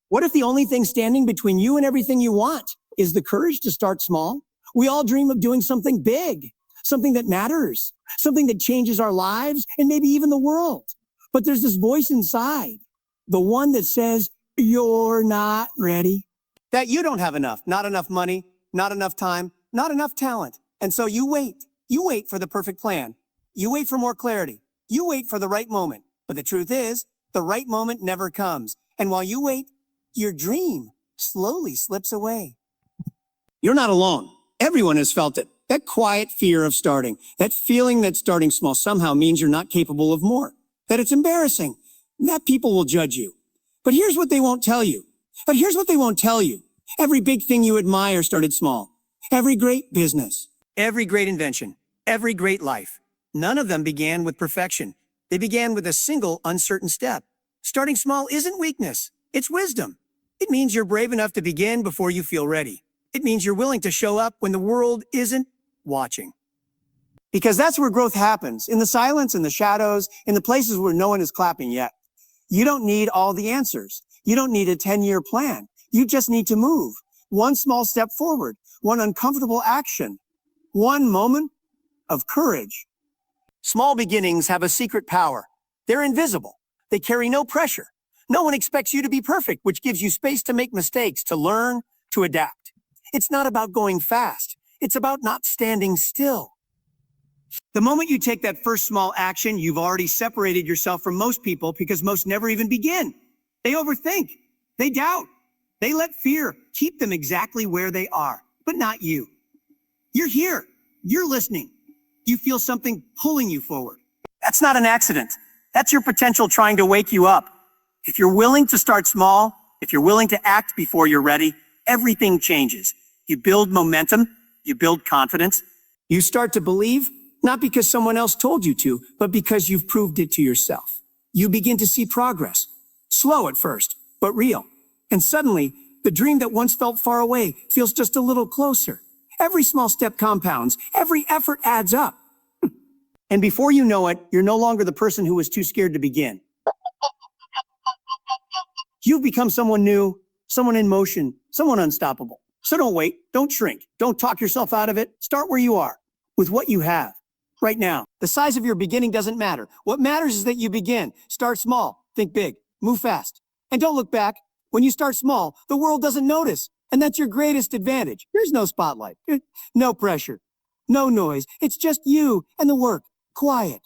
What if the only thing standing between you and everything you want is the courage to start small? We all dream of doing something big, something that matters, something that changes our lives and maybe even the world. But there's this voice inside, the one that says, you're not ready, that you don't have enough, not enough money, not enough time, not enough talent. And so you wait. You wait for the perfect plan. You wait for more clarity. You wait for the right moment. But the truth is, the right moment never comes. And while you wait, your dream slowly slips away. You're not alone. Everyone has felt it. That quiet fear of starting, that feeling that starting small somehow means you're not capable of more, that it's embarrassing, that people will judge you. But here's what they won't tell you. Every big thing you admire started small. Every great business, every great invention, every great life. None of them began with perfection. They began with a single uncertain step. Starting small isn't weakness. It's wisdom. It means you're brave enough to begin before you feel ready. It means you're willing to show up when the world isn't watching. Because that's where growth happens, in the silence, in the shadows, in the places where no one is clapping yet. You don't need all the answers. You don't need a 10-year plan. You just need to move. One small step forward, one uncomfortable action, one moment of courage. Small beginnings have a secret power. They're invisible. They carry no pressure. No one expects you to be perfect, which gives you space to make mistakes, to learn, to adapt. It's not about going fast. It's about not standing still. The moment you take that first small action, you've already separated yourself from most people because most never even begin. They overthink. They doubt. They let fear keep them exactly where they are, but not you. You're here. You're listening. You feel something pulling you forward. That's not an accident. That's your potential trying to wake you up. If you're willing to start small, if you're willing to act before you're ready, everything changes. You build momentum. You build confidence. You start to believe, not because someone else told you to, but because you've proved it to yourself. You begin to see progress. Slow at first, but real. And suddenly, the dream that once felt far away feels just a little closer. Every small step compounds. Every effort adds up. And before you know it, you're no longer the person who was too scared to begin. You've become someone new, someone in motion, someone unstoppable. So don't wait, don't shrink, don't talk yourself out of it. Start where you are, with what you have, right now. The size of your beginning doesn't matter. What matters is that you begin. Start small, think big, move fast. And don't look back. When you start small, the world doesn't notice. And that's your greatest advantage. There's no spotlight, no pressure, no noise. It's just you and the work, quiet.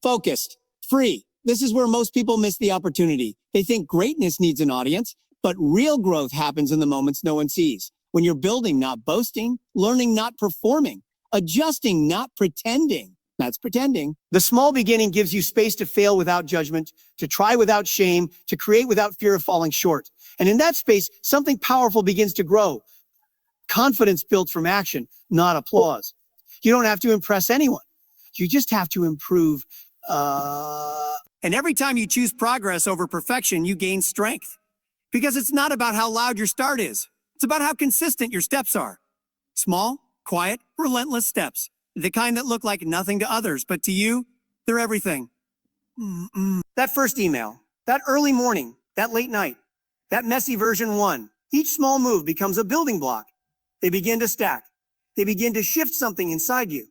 Focused, free. This is where most people miss the opportunity. They think greatness needs an audience, but real growth happens in the moments no one sees. When you're building, not boasting, learning, not performing, adjusting, not pretending. That's pretending. The small beginning gives you space to fail without judgment, to try without shame, to create without fear of falling short. And in that space, something powerful begins to grow. Confidence built from action, not applause. You don't have to impress anyone. You just have to improve. And every time you choose progress over perfection, you gain strength. Because it's not about how loud your start is. It's about how consistent your steps are. Small, quiet, relentless steps. The kind that look like nothing to others, but to you, they're everything. That first email, that early morning, that late night, that messy version 1. Each small move becomes a building block. They begin to stack. They begin to shift something inside you.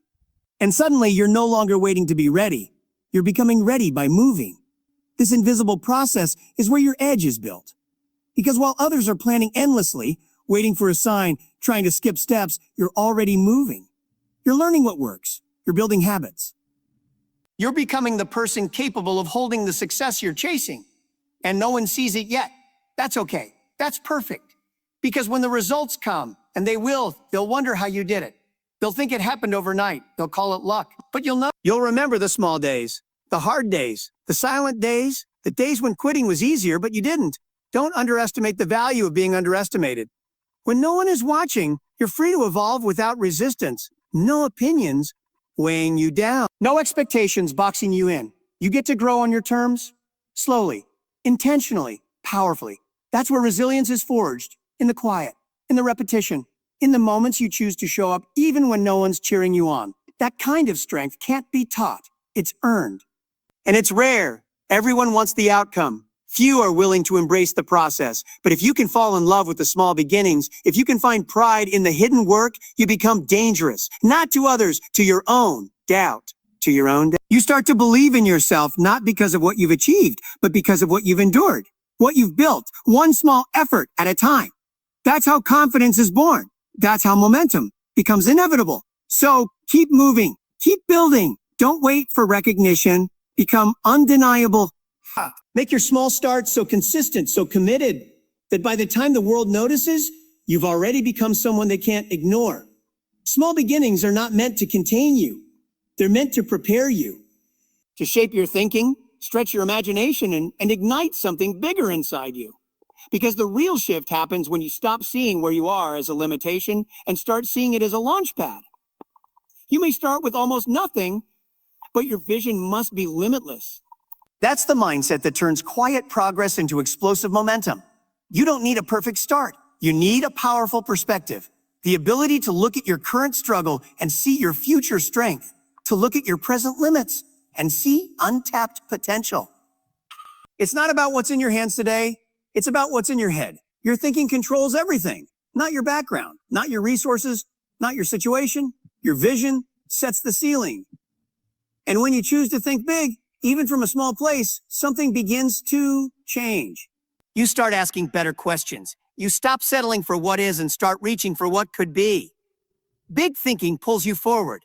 And suddenly, you're no longer waiting to be ready. You're becoming ready by moving. This invisible process is where your edge is built. Because while others are planning endlessly, waiting for a sign, trying to skip steps, you're already moving. You're learning what works. You're building habits. You're becoming the person capable of holding the success you're chasing. And no one sees it yet. That's okay. That's perfect. Because when the results come, and they will, they'll wonder how you did it. They'll think it happened overnight. They'll call it luck. But you'll know. You'll remember the small days, the hard days, the silent days, the days when quitting was easier, but you didn't. Don't underestimate the value of being underestimated. When no one is watching, you're free to evolve without resistance. No opinions weighing you down. No expectations boxing you in. You get to grow on your terms, slowly, intentionally, powerfully. That's where resilience is forged, in the quiet, in the repetition, in the moments you choose to show up even when no one's cheering you on. That kind of strength can't be taught. It's earned. And it's rare. Everyone wants the outcome. Few are willing to embrace the process, but if you can fall in love with the small beginnings, if you can find pride in the hidden work, you become dangerous, not to others, to your own doubt, to your own doubt. You start to believe in yourself, not because of what you've achieved, but because of what you've endured, what you've built, one small effort at a time. That's how confidence is born. That's how momentum becomes inevitable. So keep moving, keep building. Don't wait for recognition. Become undeniable. Make your small starts so consistent, so committed, that by the time the world notices, you've already become someone they can't ignore. Small beginnings are not meant to contain you. They're meant to prepare you, to shape your thinking, stretch your imagination, and ignite something bigger inside you. Because the real shift happens when you stop seeing where you are as a limitation and start seeing it as a launch pad. You may start with almost nothing, but your vision must be limitless. That's the mindset that turns quiet progress into explosive momentum. You don't need a perfect start. You need a powerful perspective. The ability to look at your current struggle and see your future strength, to look at your present limits and see untapped potential. It's not about what's in your hands today. It's about what's in your head. Your thinking controls everything, not your background, not your resources, not your situation. Your vision sets the ceiling. And when you choose to think big, even from a small place, something begins to change. You start asking better questions. You stop settling for what is and start reaching for what could be. Big thinking pulls you forward.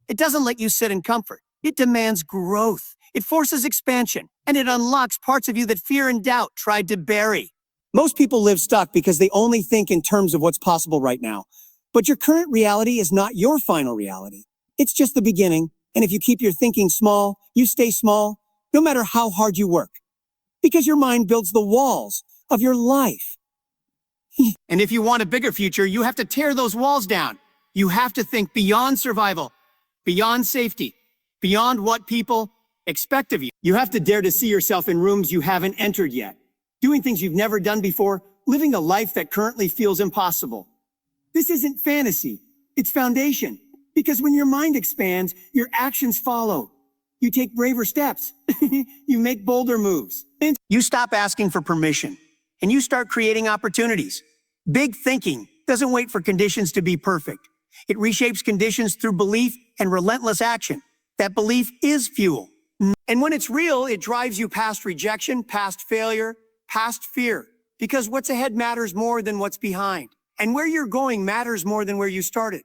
It doesn't let you sit in comfort. It demands growth. It forces expansion, and it unlocks parts of you that fear and doubt tried to bury. Most people live stuck because they only think in terms of what's possible right now. But your current reality is not your final reality. It's just the beginning. And if you keep your thinking small, you stay small, no matter how hard you work. Because your mind builds the walls of your life. And if you want a bigger future, you have to tear those walls down. You have to think beyond survival, beyond safety, beyond what people expect of you. You have to dare to see yourself in rooms you haven't entered yet, doing things you've never done before, living a life that currently feels impossible. This isn't fantasy, it's foundation. Because when your mind expands, your actions follow. You take braver steps. You make bolder moves. You stop asking for permission, and you start creating opportunities. Big thinking doesn't wait for conditions to be perfect. It reshapes conditions through belief and relentless action. That belief is fuel. And when it's real, it drives you past rejection, past failure, past fear. Because what's ahead matters more than what's behind. And where you're going matters more than where you started.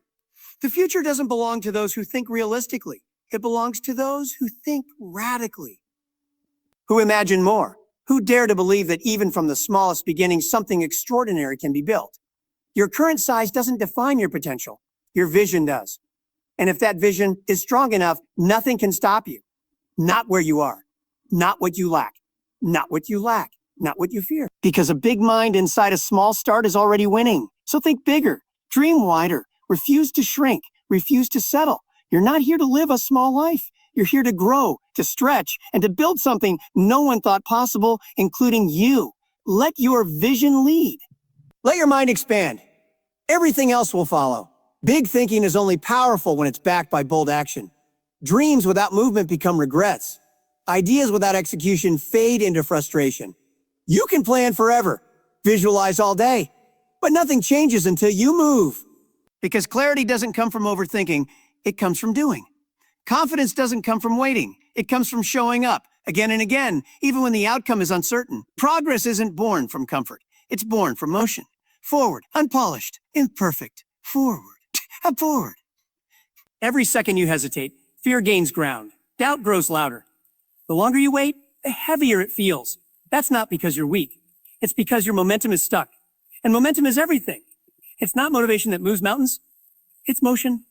The future doesn't belong to those who think realistically. It belongs to those who think radically, who imagine more, who dare to believe that even from the smallest beginnings, something extraordinary can be built. Your current size doesn't define your potential. Your vision does. And if that vision is strong enough, nothing can stop you. Not where you are, not what you lack, not what you lack, not what you fear. Because a big mind inside a small start is already winning. So think bigger, dream wider, refuse to shrink, refuse to settle. You're not here to live a small life. You're here to grow, to stretch, and to build something no one thought possible, including you. Let your vision lead. Let your mind expand. Everything else will follow. Big thinking is only powerful when it's backed by bold action. Dreams without movement become regrets. Ideas without execution fade into frustration. You can plan forever, visualize all day, but nothing changes until you move. Because clarity doesn't come from overthinking, it comes from doing. Confidence doesn't come from waiting, it comes from showing up again and again, even when the outcome is uncertain. Progress isn't born from comfort, it's born from motion. Forward, unpolished, imperfect, forward, forward. Every second you hesitate, fear gains ground, doubt grows louder. The longer you wait, the heavier it feels. That's not because you're weak. It's because your momentum is stuck. And momentum is everything. It's not motivation that moves mountains. It's motion.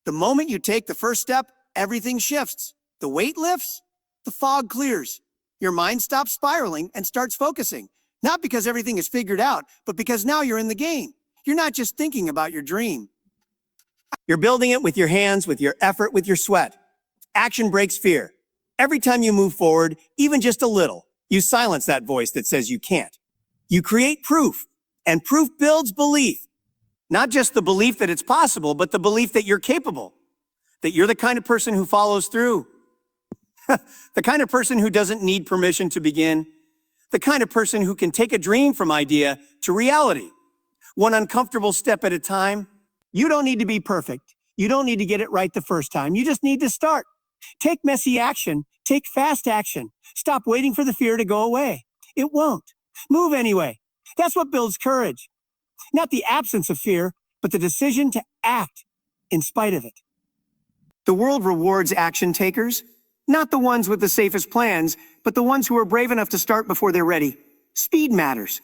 The moment you take the first step, everything shifts. The weight lifts, the fog clears. Your mind stops spiraling and starts focusing. Not because everything is figured out, but because now you're in the game. You're not just thinking about your dream. You're building it with your hands, with your effort, with your sweat. Action breaks fear. Every time you move forward, even just a little, you silence that voice that says you can't. You create proof, and proof builds belief. Not just the belief that it's possible, but the belief that you're capable, that you're the kind of person who follows through, the kind of person who doesn't need permission to begin, The kind of person who can take a dream from idea to reality, one uncomfortable step at a time. You don't need to be perfect. You don't need to get it right the first time. You just need to start. Take messy action. Take fast action. Stop waiting for the fear to go away. It won't. Move anyway. That's what builds courage. Not the absence of fear, but the decision to act in spite of it. The world rewards action takers, not the ones with the safest plans, but the ones who are brave enough to start before they're ready. Speed matters.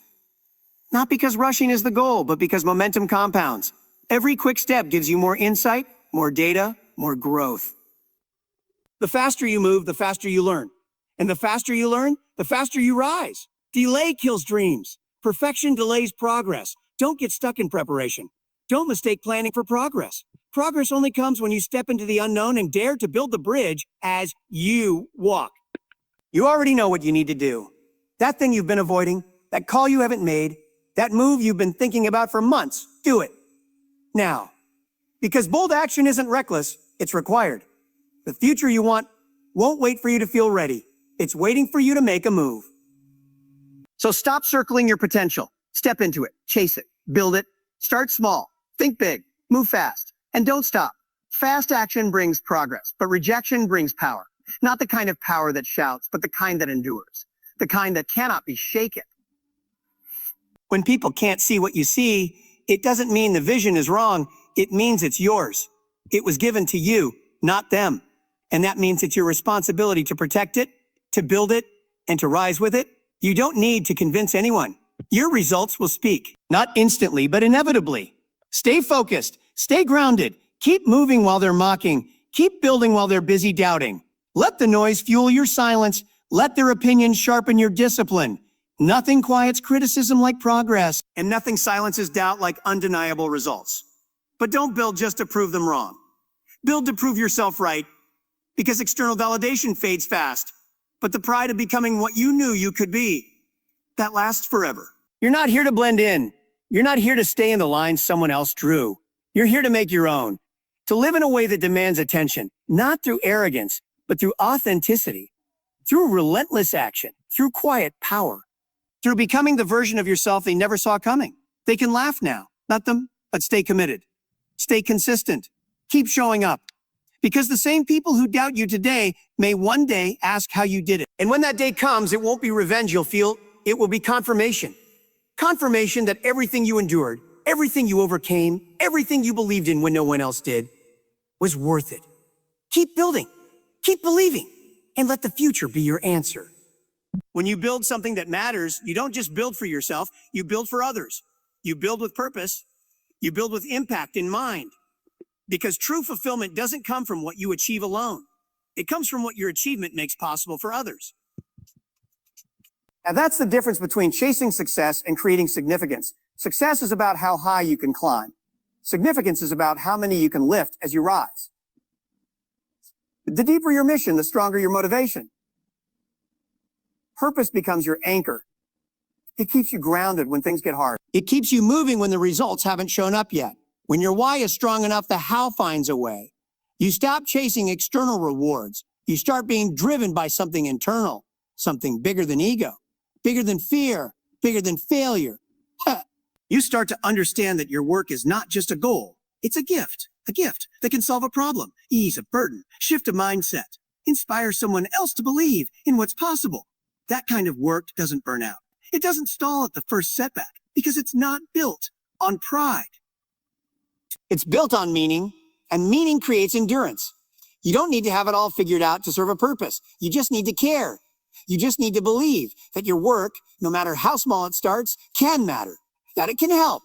Not because rushing is the goal, but because momentum compounds. Every quick step gives you more insight, more data, more growth. The faster you move, the faster you learn. And the faster you learn, the faster you rise. Delay kills dreams. Perfection delays progress. Don't get stuck in preparation. Don't mistake planning for progress. Progress only comes when you step into the unknown and dare to build the bridge as you walk. You already know what you need to do. That thing you've been avoiding, that call you haven't made, that move you've been thinking about for months, do it. Now. Because bold action isn't reckless, it's required. The future you want won't wait for you to feel ready. It's waiting for you to make a move. So stop circling your potential. Step into it. Chase it. Build it. Start small. Think big. Move fast. And don't stop. Fast action brings progress, but rejection brings power. Not the kind of power that shouts, but the kind that endures. The kind that cannot be shaken. When people can't see what you see, it doesn't mean the vision is wrong. It means it's yours. It was given to you, not them. And that means it's your responsibility to protect it, to build it, and to rise with it. You don't need to convince anyone. Your results will speak, not instantly, but inevitably. Stay focused, stay grounded, keep moving while they're mocking, keep building while they're busy doubting. Let the noise fuel your silence, let their opinions sharpen your discipline. Nothing quiets criticism like progress, and nothing silences doubt like undeniable results. But don't build just to prove them wrong. Build to prove yourself right, because external validation fades fast, but the pride of becoming what you knew you could be, that lasts forever. You're not here to blend in. You're not here to stay in the lines someone else drew. You're here to make your own, to live in a way that demands attention, not through arrogance, but through authenticity, through relentless action, through quiet power, through becoming the version of yourself they never saw coming. They can laugh now, not them, but stay committed. Stay consistent. Keep showing up. Because the same people who doubt you today may one day ask how you did it. And when that day comes, it won't be revenge you'll feel, it will be confirmation. Confirmation that everything you endured, everything you overcame, everything you believed in when no one else did, was worth it. Keep building, keep believing, and let the future be your answer. When you build something that matters, you don't just build for yourself, you build for others. You build with purpose, you build with impact in mind. Because true fulfillment doesn't come from what you achieve alone. It comes from what your achievement makes possible for others. Now that's the difference between chasing success and creating significance. Success is about how high you can climb. Significance is about how many you can lift as you rise. The deeper your mission, the stronger your motivation. Purpose becomes your anchor. It keeps you grounded when things get hard. It keeps you moving when the results haven't shown up yet. When your why is strong enough, the how finds a way. You stop chasing external rewards. You start being driven by something internal, something bigger than ego, bigger than fear, bigger than failure. You start to understand that your work is not just a goal. It's a gift that can solve a problem, ease a burden, shift a mindset, inspire someone else to believe in what's possible. That kind of work doesn't burn out. It doesn't stall at the first setback because it's not built on pride. It's built on meaning, and meaning creates endurance. You don't need to have it all figured out to serve a purpose. You just need to care. You just need to believe that your work, no matter how small it starts, can matter, that it can help,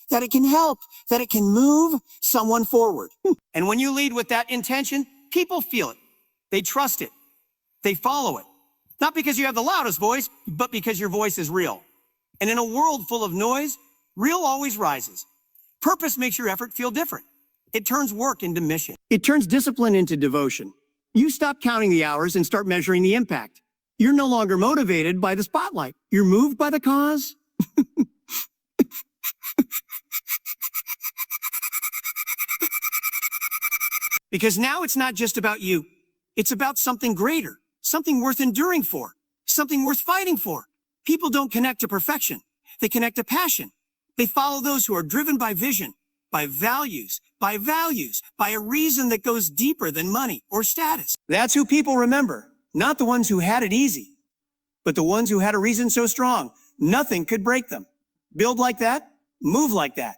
that it can move someone forward. And when you lead with that intention, people feel it. They trust it. They follow it. Not because you have the loudest voice, but because your voice is real. And in a world full of noise, real always rises. Purpose makes your effort feel different. It turns work into mission. It turns discipline into devotion. You stop counting the hours and start measuring the impact. You're no longer motivated by the spotlight. You're moved by the cause. Because now it's not just about you. It's about something greater, something worth enduring for, something worth fighting for. People don't connect to perfection. They connect to passion. They follow those who are driven by vision, by values, by a reason that goes deeper than money or status. That's who people remember, not the ones who had it easy, but the ones who had a reason so strong, nothing could break them. Build like that, move like that.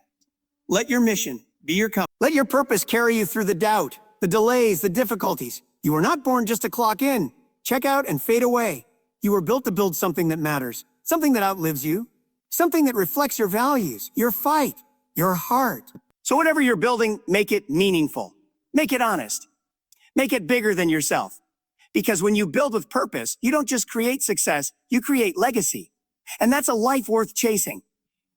Let your mission be your compass. Let your purpose carry you through the doubt, the delays, the difficulties. You were not born just to clock in, check out, and fade away. You were built to build something that matters, something that outlives you, something that reflects your values, your fight, your heart. So whatever you're building, make it meaningful. Make it honest. Make it bigger than yourself. Because when you build with purpose, you don't just create success, you create legacy. And that's a life worth chasing.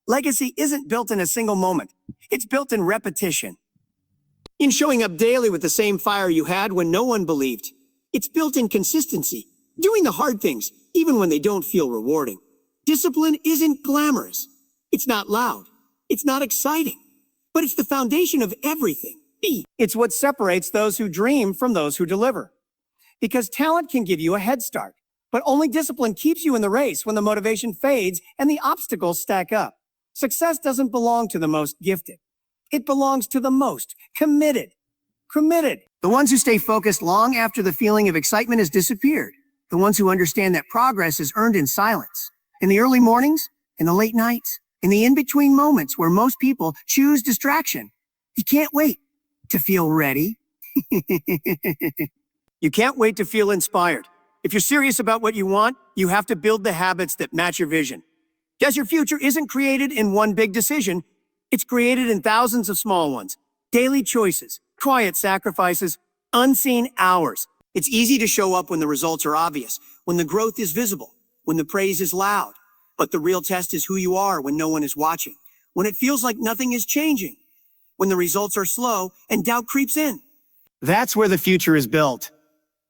Legacy isn't built in a single moment. It's built in repetition. In showing up daily with the same fire you had when no one believed. It's built in consistency, doing the hard things, even when they don't feel rewarding. Discipline isn't glamorous. It's not loud. It's not exciting. But it's the foundation of everything. It's what separates those who dream from those who deliver. Because talent can give you a head start, but only discipline keeps you in the race when the motivation fades and the obstacles stack up. Success doesn't belong to the most gifted. It belongs to the most committed. The ones who stay focused long after the feeling of excitement has disappeared. The ones who understand that progress is earned in silence. In the early mornings, in the late nights, in the in-between moments where most people choose distraction. You can't wait to feel ready. You can't wait to feel inspired. If you're serious about what you want, you have to build the habits that match your vision. Because your future isn't created in one big decision. It's created in thousands of small ones. Daily choices, quiet sacrifices, unseen hours. It's easy to show up when the results are obvious, when the growth is visible, when the praise is loud. But the real test is who you are when no one is watching, when it feels like nothing is changing, when the results are slow and doubt creeps in. That's where the future is built.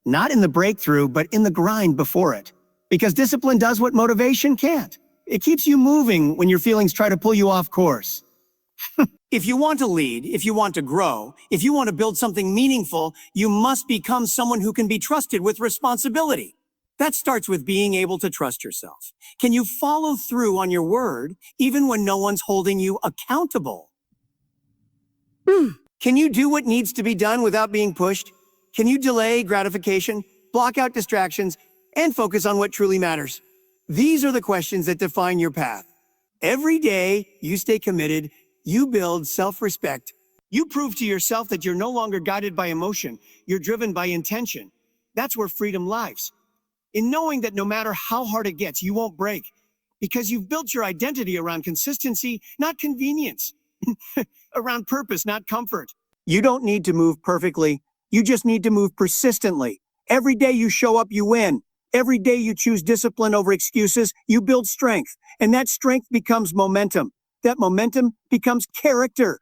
Not in the breakthrough, but in the grind before it. Because discipline does what motivation can't. It keeps you moving when your feelings try to pull you off course. If you want to lead, if you want to grow, if you want to build something meaningful, you must become someone who can be trusted with responsibility. That starts with being able to trust yourself. Can you follow through on your word, even when no one's holding you accountable? Can you do what needs to be done without being pushed? Can you delay gratification, block out distractions, and focus on what truly matters? These are the questions that define your path. Every day you stay committed, you build self-respect. You prove to yourself that you're no longer guided by emotion, you're driven by intention. That's where freedom lies. In knowing that no matter how hard it gets, you won't break. Because you've built your identity around consistency, not convenience. Around purpose, not comfort. You don't need to move perfectly. You just need to move persistently. Every day you show up, you win. Every day you choose discipline over excuses, you build strength. And that strength becomes momentum. That momentum becomes character.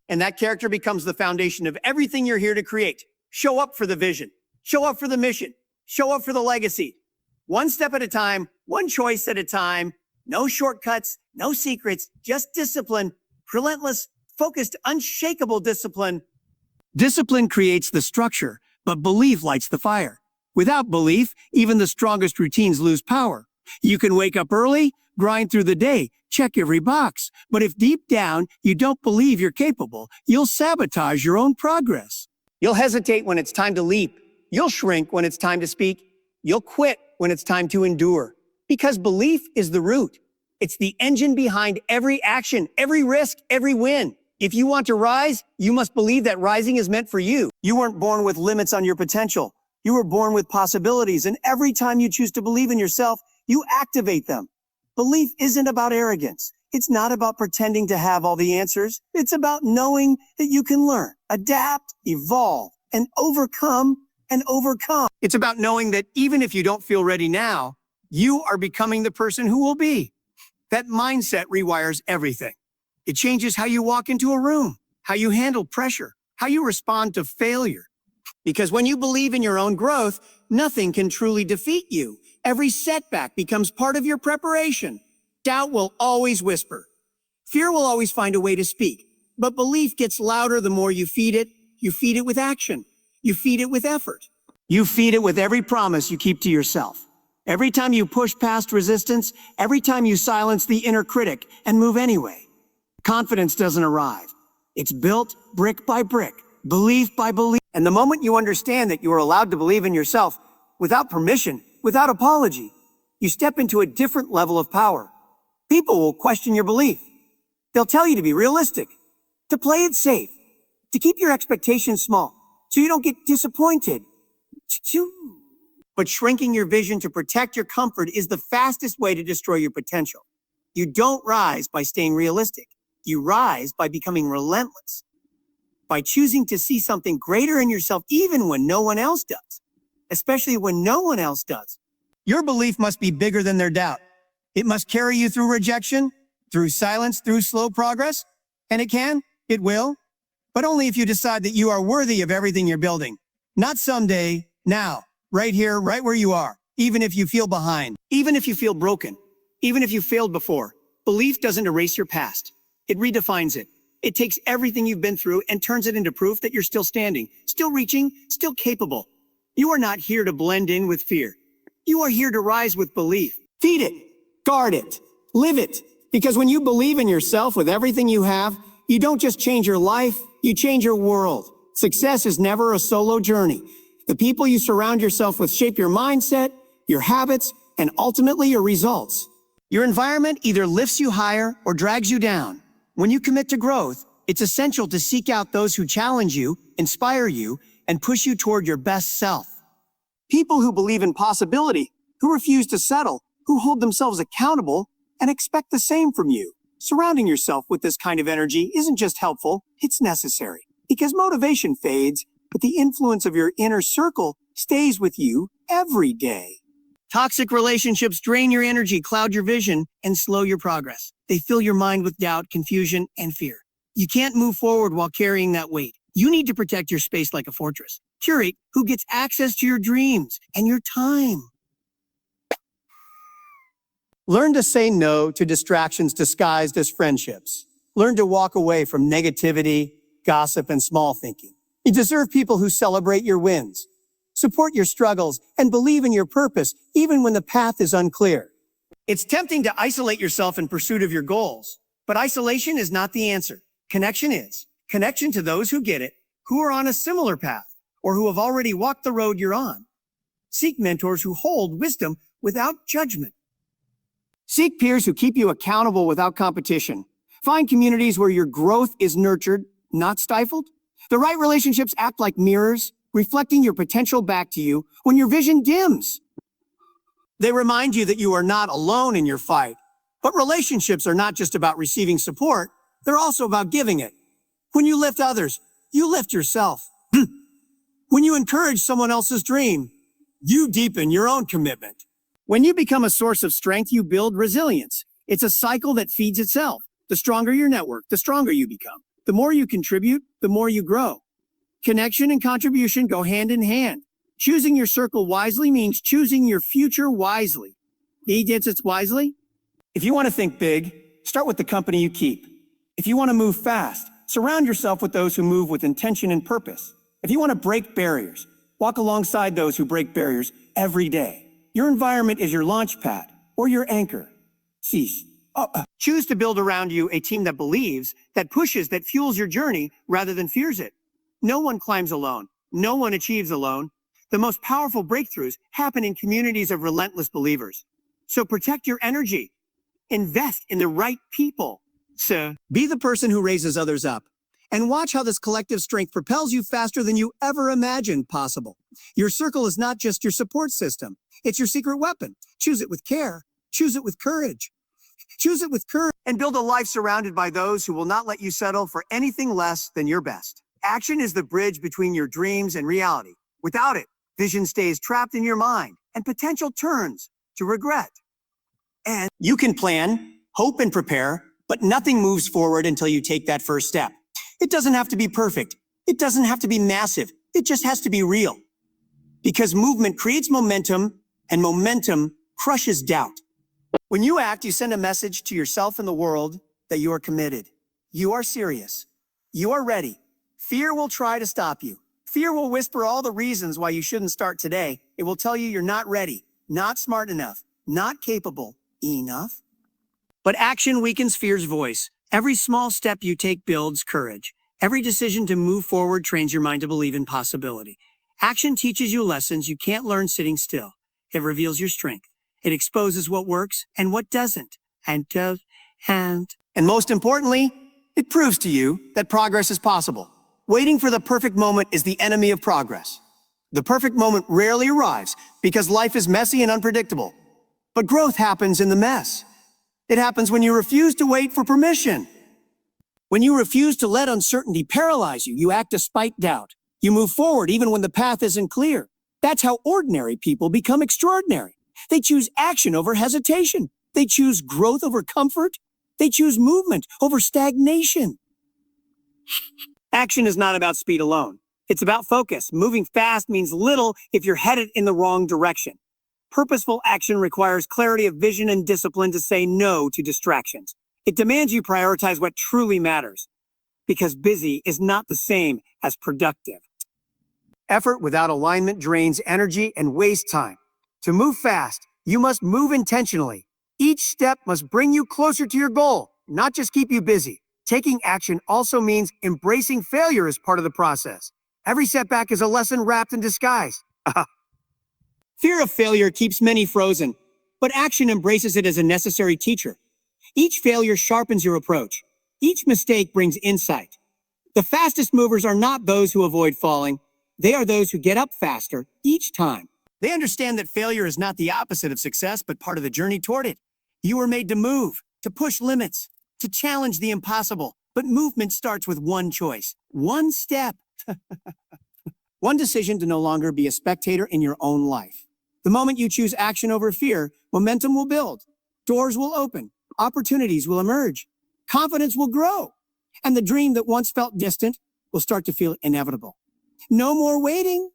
And that character becomes the foundation of everything you're here to create. Show up for the vision. Show up for the mission. Show up for the legacy. One step at a time, one choice at a time. No shortcuts, no secrets, just discipline. Relentless, focused, unshakable discipline. Discipline creates the structure, but belief lights the fire. Without belief, even the strongest routines lose power. You can wake up early, grind through the day, check every box. But if deep down you don't believe you're capable, you'll sabotage your own progress. You'll hesitate when it's time to leap. You'll shrink when it's time to speak. You'll quit when it's time to endure. Because belief is the root. It's the engine behind every action, every risk, every win. If you want to rise, you must believe that rising is meant for you. You weren't born with limits on your potential. You were born with possibilities, and every time you choose to believe in yourself, you activate them. Belief isn't about arrogance. It's not about pretending to have all the answers. It's about knowing that you can learn, adapt, evolve, and overcome. It's about knowing that even if you don't feel ready now, you are becoming the person who will be. That mindset rewires everything. It changes how you walk into a room, how you handle pressure, how you respond to failure. Because when you believe in your own growth, nothing can truly defeat you. Every setback becomes part of your preparation. Doubt will always whisper. Fear will always find a way to speak. But belief gets louder the more you feed it. You feed it with action. You feed it with effort. You feed it with every promise you keep to yourself. Every time you push past resistance, every time you silence the inner critic and move anyway, confidence doesn't arrive. It's built brick by brick, belief by belief. And the moment you understand that you are allowed to believe in yourself without permission, without apology, you step into a different level of power. People will question your belief. They'll tell you to be realistic, to play it safe, to keep your expectations small, so you don't get disappointed. But shrinking your vision to protect your comfort is the fastest way to destroy your potential. You don't rise by staying realistic. You rise by becoming relentless, by choosing to see something greater in yourself even when no one else does, especially when no one else does. Your belief must be bigger than their doubt. It must carry you through rejection, through silence, through slow progress. And it will, but only if you decide that you are worthy of everything you're building. Not someday, now, right here, right where you are. Even if you feel behind, even if you feel broken, even if you failed before, belief doesn't erase your past. It redefines it. It takes everything you've been through and turns it into proof that you're still standing, still reaching, still capable. You are not here to blend in with fear. You are here to rise with belief. Feed it, guard it, live it. Because when you believe in yourself with everything you have, you don't just change your life, you change your world. Success is never a solo journey. The people you surround yourself with shape your mindset, your habits, and ultimately your results. Your environment either lifts you higher or drags you down. When you commit to growth, it's essential to seek out those who challenge you, inspire you, and push you toward your best self. People who believe in possibility, who refuse to settle, who hold themselves accountable, and expect the same from you. Surrounding yourself with this kind of energy isn't just helpful, it's necessary. Because motivation fades, but the influence of your inner circle stays with you every day. Toxic relationships drain your energy, cloud your vision, and slow your progress. They fill your mind with doubt, confusion, and fear. You can't move forward while carrying that weight. You need to protect your space like a fortress. Curate who gets access to your dreams and your time. Learn to say no to distractions disguised as friendships. Learn to walk away from negativity, gossip, and small thinking. You deserve people who celebrate your wins, support your struggles, and believe in your purpose even when the path is unclear. It's tempting to isolate yourself in pursuit of your goals, but isolation is not the answer. Connection is. Connection to those who get it, who are on a similar path, or who have already walked the road you're on. Seek mentors who hold wisdom without judgment. Seek peers who keep you accountable without competition. Find communities where your growth is nurtured, not stifled. The right relationships act like mirrors, reflecting your potential back to you when your vision dims. They remind you that you are not alone in your fight. But relationships are not just about receiving support, they're also about giving it. When you lift others, you lift yourself. When you encourage someone else's dream, you deepen your own commitment. When you become a source of strength, you build resilience. It's a cycle that feeds itself. The stronger your network, the stronger you become. The more you contribute, the more you grow. Connection and contribution go hand in hand. Choosing your circle wisely means choosing your future wisely. Need it wisely? If you want to think big, start with the company you keep. If you want to move fast, surround yourself with those who move with intention and purpose. If you want to break barriers, walk alongside those who break barriers every day. Your environment is your launch pad or your anchor. Choose to build around you a team that believes, that pushes, that fuels your journey rather than fears it. No one climbs alone. No one achieves alone. The most powerful breakthroughs happen in communities of relentless believers. So protect your energy. Invest in the right people. Be the person who raises others up. And watch how this collective strength propels you faster than you ever imagined possible. Your circle is not just your support system. It's your secret weapon. Choose it with care. Choose it with courage. Choose it with courage. And build a life surrounded by those who will not let you settle for anything less than your best. Action is the bridge between your dreams and reality. Without it, vision stays trapped in your mind and potential turns to regret. And you can plan, hope, and prepare, but nothing moves forward until you take that first step. It doesn't have to be perfect. It doesn't have to be massive. It just has to be real. Because movement creates momentum, and momentum crushes doubt. When you act, you send a message to yourself and the world that you are committed. You are serious. You are ready. Fear will try to stop you. Fear will whisper all the reasons why you shouldn't start today. It will tell you you're not ready. not smart enough, not capable enough. But action weakens fear's voice. Every small step you take builds courage. Every decision to move forward trains your mind to believe in possibility. Action teaches you lessons you can't learn sitting still. It reveals your strength. It exposes what works and what doesn't. And most importantly, it proves to you that progress is possible. Waiting for the perfect moment is the enemy of progress. The perfect moment rarely arrives because life is messy and unpredictable. But growth happens in the mess. It happens when you refuse to wait for permission. When you refuse to let uncertainty paralyze you, you act despite doubt. You move forward even when the path isn't clear. That's how ordinary people become extraordinary. They choose action over hesitation. They choose growth over comfort. They choose movement over stagnation. Action is not about speed alone. It's about focus. Moving fast means little if you're headed in the wrong direction. Purposeful action requires clarity of vision and discipline to say no to distractions. It demands you prioritize what truly matters, because busy is not the same as productive. Effort without alignment drains energy and wastes time. To move fast, you must move intentionally. Each step must bring you closer to your goal, not just keep you busy. Taking action also means embracing failure as part of the process. Every setback is a lesson wrapped in disguise. Fear of failure keeps many frozen, but action embraces it as a necessary teacher. Each failure sharpens your approach. Each mistake brings insight. The fastest movers are not those who avoid falling. They are those who get up faster each time. They understand that failure is not the opposite of success, but part of the journey toward it. You were made to move, to push limits, to challenge the impossible. But movement starts with one choice, one step. One decision to no longer be a spectator in your own life. The moment you choose action over fear, momentum will build. Doors will open. Opportunities will emerge. Confidence will grow. And the dream that once felt distant will start to feel inevitable. No more waiting.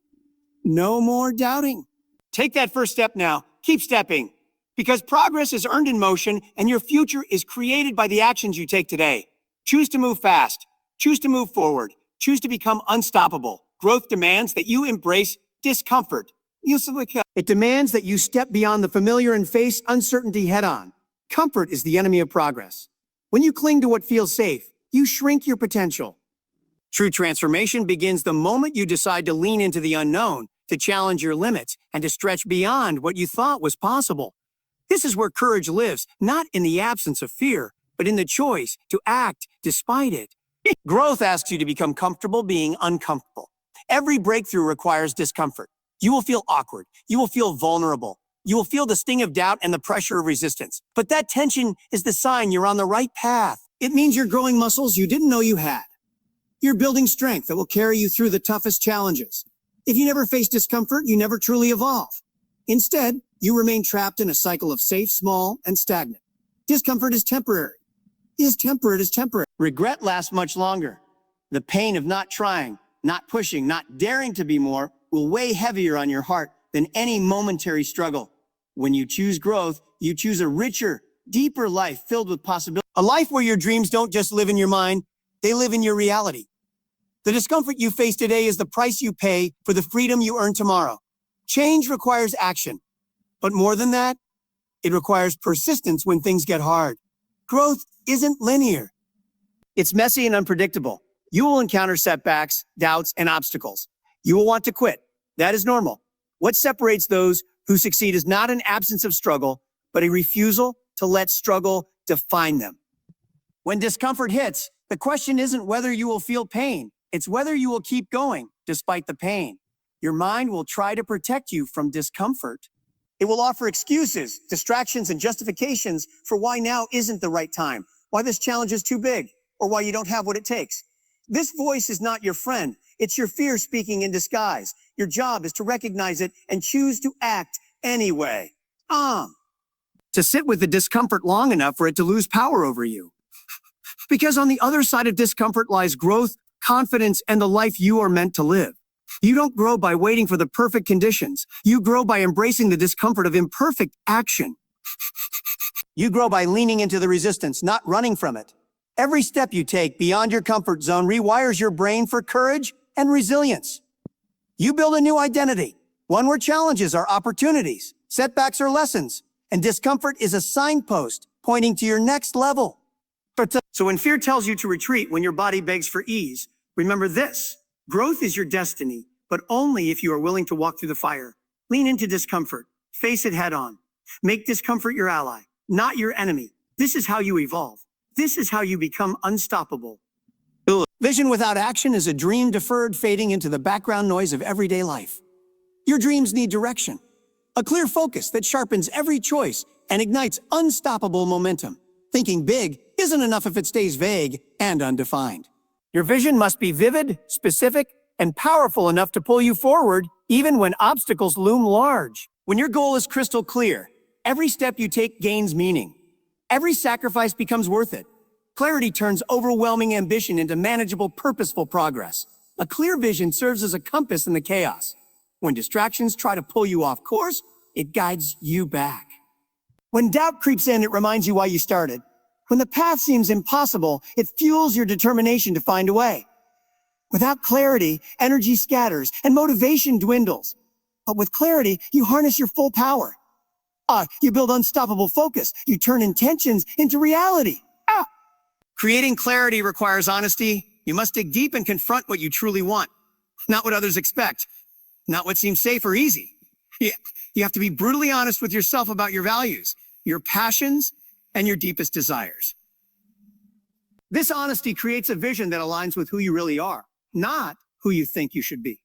No more doubting. Take that first step now. Keep stepping. Because progress is earned in motion and your future is created by the actions you take today. Choose to move fast. Choose to move forward. Choose to become unstoppable. Growth demands that you embrace discomfort. It demands that you step beyond the familiar and face uncertainty head-on. Comfort is the enemy of progress. When you cling to what feels safe, you shrink your potential. True transformation begins the moment you decide to lean into the unknown, to challenge your limits, and to stretch beyond what you thought was possible. This is where courage lives, not in the absence of fear, but in the choice to act despite it. Growth asks you to become comfortable being uncomfortable. Every breakthrough requires discomfort. You will feel awkward. You will feel vulnerable. You will feel the sting of doubt and the pressure of resistance. But that tension is the sign you're on the right path. It means you're growing muscles you didn't know you had. You're building strength that will carry you through the toughest challenges. If you never face discomfort, you never truly evolve. Instead, you remain trapped in a cycle of safe, small, and stagnant. Discomfort is temporary. Temporary. Regret lasts much longer. The pain of not trying, not pushing, not daring to be more will weigh heavier on your heart than any momentary struggle. When you choose growth, you choose a richer, deeper life filled with possibility. A life where your dreams don't just live in your mind, they live in your reality. The discomfort you face today is the price you pay for the freedom you earn tomorrow. Change requires action. But more than that, it requires persistence when things get hard. Growth isn't linear. It's messy and unpredictable. You will encounter setbacks, doubts, and obstacles. You will want to quit. That is normal. What separates those who succeed is not an absence of struggle, but a refusal to let struggle define them. When discomfort hits, the question isn't whether you will feel pain. It's whether you will keep going despite the pain. Your mind will try to protect you from discomfort. It will offer excuses, distractions, and justifications for why now isn't the right time, why this challenge is too big, or why you don't have what it takes. This voice is not your friend. It's your fear speaking in disguise. Your job is to recognize it and choose to act anyway. To sit with the discomfort long enough for it to lose power over you. Because on the other side of discomfort lies growth, confidence, and the life you are meant to live. You don't grow by waiting for the perfect conditions. You grow by embracing the discomfort of imperfect action. You grow by leaning into the resistance, not running from it. Every step you take beyond your comfort zone rewires your brain for courage and resilience. You build a new identity, one where challenges are opportunities, Setbacks are lessons, and discomfort is a signpost pointing to your next level. So when fear tells you to retreat when your body begs for ease, remember this: growth is your destiny, but only if you are willing to walk through the fire. Lean into discomfort. Face it head on. Make discomfort your ally, not your enemy. This is how you evolve. This is how you become unstoppable. Vision without action is a dream deferred, fading into the background noise of everyday life. Your dreams need direction, a clear focus that sharpens every choice and ignites unstoppable momentum. Thinking big isn't enough if it stays vague and undefined. Your vision must be vivid, specific, and powerful enough to pull you forward, even when obstacles loom large. When your goal is crystal clear, every step you take gains meaning. Every sacrifice becomes worth it. Clarity turns overwhelming ambition into manageable, purposeful progress. A clear vision serves as a compass in the chaos. When distractions try to pull you off course, it guides you back. When doubt creeps in, it reminds you why you started. When the path seems impossible, it fuels your determination to find a way. Without clarity, energy scatters and motivation dwindles. But with clarity, you harness your full power. You build unstoppable focus. You turn intentions into reality. Creating clarity requires honesty. You must dig deep and confront what you truly want, not what others expect, not what seems safe or easy. You have to be brutally honest with yourself about your values, your passions, and your deepest desires. This honesty creates a vision that aligns with who you really are, not who you think you should be.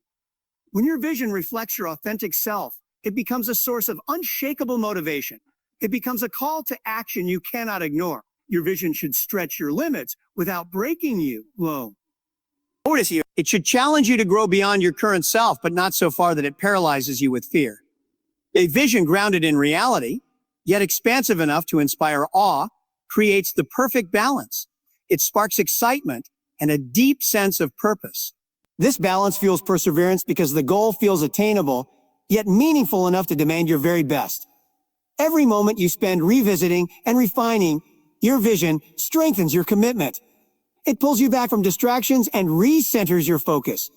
When your vision reflects your authentic self, it becomes a source of unshakable motivation. It becomes a call to action you cannot ignore. Your vision should stretch your limits without breaking you. It should challenge you to grow beyond your current self, but not so far that it paralyzes you with fear. A vision grounded in reality, yet expansive enough to inspire awe, creates the perfect balance. It sparks excitement and a deep sense of purpose. This balance fuels perseverance because the goal feels attainable, yet meaningful enough to demand your very best. Every moment you spend revisiting and refining your vision strengthens your commitment. It pulls you back from distractions and recenters your focus.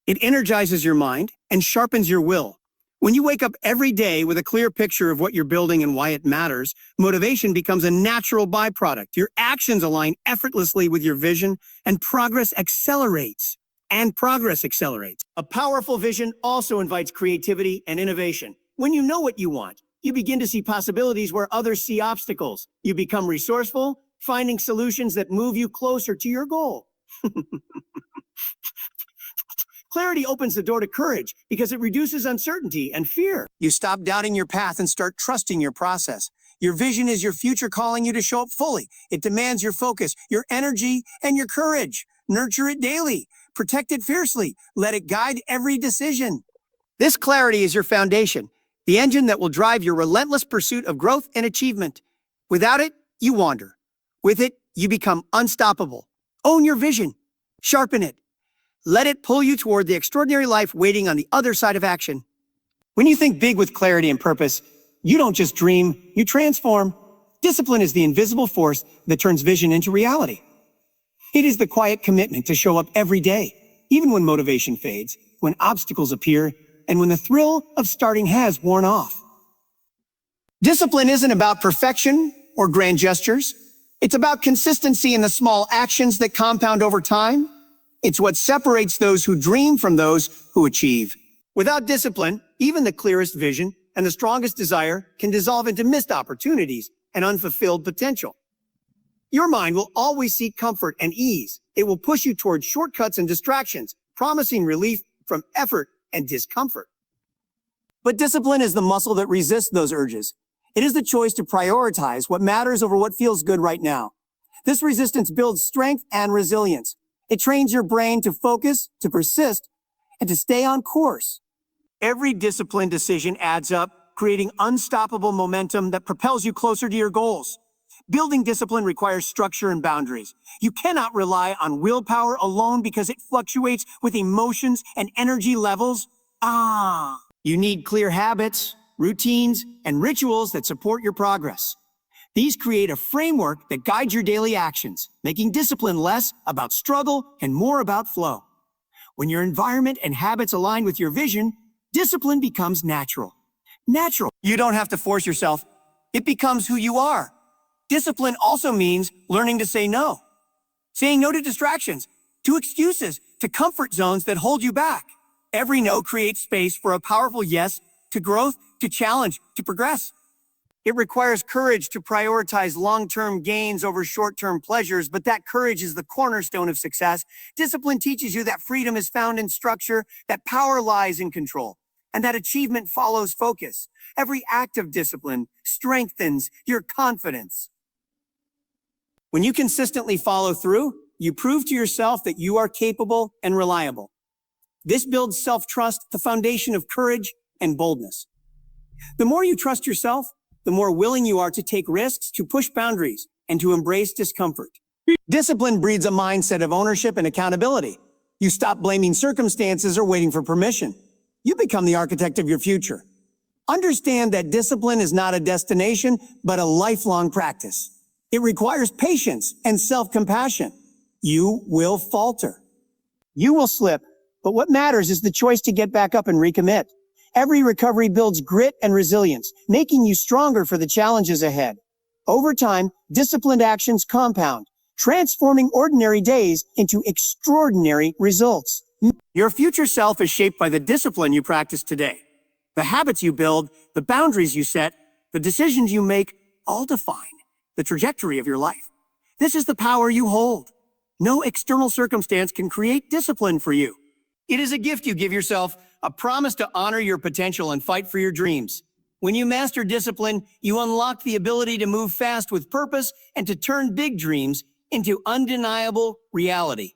It energizes your mind and sharpens your will. When you wake up every day with a clear picture of what you're building and why it matters, motivation becomes a natural byproduct. Your actions align effortlessly with your vision, and progress accelerates. A powerful vision also invites creativity and innovation. When you know what you want, you begin to see possibilities where others see obstacles. You become resourceful, finding solutions that move you closer to your goal. Clarity opens the door to courage because it reduces uncertainty and fear. You stop doubting your path and start trusting your process. Your vision is your future calling you to show up fully. It demands your focus, your energy, and your courage. Nurture it daily. Protect it fiercely. Let it guide every decision. This clarity is your foundation, the engine that will drive your relentless pursuit of growth and achievement. Without it, you wander. With it, you become unstoppable. Own your vision. Sharpen it. Let it pull you toward the extraordinary life waiting on the other side of action. When you think big with clarity and purpose, you don't just dream, you transform. Discipline is the invisible force that turns vision into reality. It is the quiet commitment to show up every day, even when motivation fades, when obstacles appear, and when the thrill of starting has worn off. Discipline isn't about perfection or grand gestures. It's about consistency in the small actions that compound over time. It's what separates those who dream from those who achieve. Without discipline, even the clearest vision and the strongest desire can dissolve into missed opportunities and unfulfilled potential. Your mind will always seek comfort and ease. It will push you towards shortcuts and distractions, promising relief from effort and discomfort. But discipline is the muscle that resists those urges. It is the choice to prioritize what matters over what feels good right now. This resistance builds strength and resilience. It trains your brain to focus, to persist, and to stay on course. Every disciplined decision adds up, creating unstoppable momentum that propels you closer to your goals. Building discipline requires structure and boundaries. You cannot rely on willpower alone because it fluctuates with emotions and energy levels. You need clear habits, routines, and rituals that support your progress. These create a framework that guides your daily actions, making discipline less about struggle and more about flow. When your environment and habits align with your vision, discipline becomes natural. You don't have to force yourself. It becomes who you are. Discipline also means learning to say no. Saying no to distractions, to excuses, to comfort zones that hold you back. Every no creates space for a powerful yes to growth, to challenge, to progress. It requires courage to prioritize long-term gains over short-term pleasures, but that courage is the cornerstone of success. Discipline teaches you that freedom is found in structure, that power lies in control, and that achievement follows focus. Every act of discipline strengthens your confidence. When you consistently follow through, you prove to yourself that you are capable and reliable. This builds self-trust, the foundation of courage and boldness. The more you trust yourself, the more willing you are to take risks, to push boundaries, and to embrace discomfort. Discipline breeds a mindset of ownership and accountability. You stop blaming circumstances or waiting for permission. You become the architect of your future. Understand that discipline is not a destination, but a lifelong practice. It requires patience and self-compassion. You will falter. You will slip, but what matters is the choice to get back up and recommit. Every recovery builds grit and resilience, making you stronger for the challenges ahead. Over time, disciplined actions compound, transforming ordinary days into extraordinary results. Your future self is shaped by the discipline you practice today. The habits you build, the boundaries you set, the decisions you make, all define the trajectory of your life. This is the power you hold. No external circumstance can create discipline for you. It is a gift you give yourself, a promise to honor your potential and fight for your dreams. When you master discipline, you unlock the ability to move fast with purpose and to turn big dreams into undeniable reality.